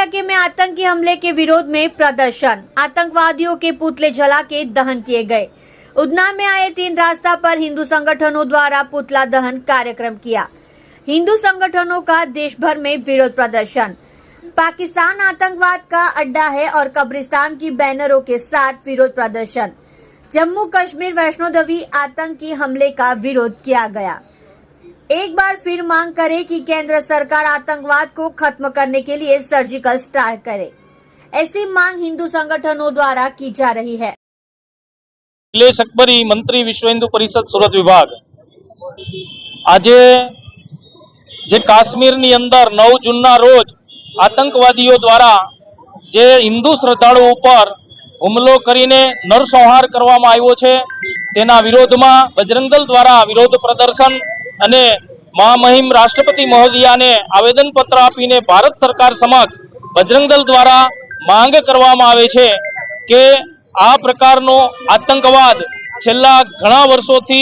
इलाके में आतंकी हमले के विरोध में प्रदर्शन, आतंकवादियों के पुतले जला के दहन किए गए। उधना में आए 3 रास्ता पर हिंदू संगठनों द्वारा पुतला दहन कार्यक्रम किया। हिंदू संगठनों का देश भर में विरोध प्रदर्शन। पाकिस्तान आतंकवाद का अड्डा है और कब्रिस्तान की बैनरों के साथ विरोध प्रदर्शन। जम्मू कश्मीर वैष्णो देवी आतंकी हमले का विरोध किया गया। एक बार फिर मांग करे कि केंद्र सरकार आतंकवाद को खत्म करने के लिए सर्जिकल स्ट्राइक करे। ऐसी मांग हिंदू संगठनों द्वारा की जा रही है। निलेश अकबरी, मंत्री विश्व हिंदू परिषद सूरत विभाग। आज जे काश्मीर अंदर 9 जून रोज आतंकवादीओ द्वारा जे हिंदू श्रद्धालुओं पर હુમલો કરીને નરસંહાર કરવામાં આવ્યો છે તેના વિરોધમાં બજરંગ દળ દ્વારા વિરોધ પ્રદર્શન અને મહામહિમ રાષ્ટ્રપતિ મહોદયાને આવેદનપત્ર આપીને ભારત સરકાર સમક્ષ બજરંગ દળ દ્વારા માંગ કરવામાં આવે છે કે આ પ્રકારનો આતંકવાદ છેલ્લા ઘણા વર્ષોથી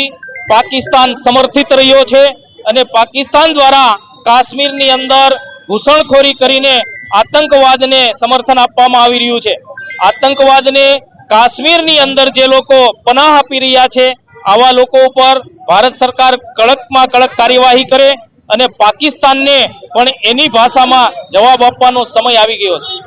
પાકિસ્તાન સમર્થિત રહ્યો છે અને પાકિસ્તાન દ્વારા કાશ્મીરની અંદર ઘૂસણખોરી કરીને આતંકવાદને સમર્થન આપવામાં આવી રહ્યું છે। आतंकवादने काश्मीरनी अंदर जे लोको पनाह आपी रह्या छे आवा लोको पर भारत सरकार कड़कमां कड़क कार्यवाही करे अने पाकिस्तान ने पण एनी भाषामां जवाब आपवानो समय आवी गयो छे।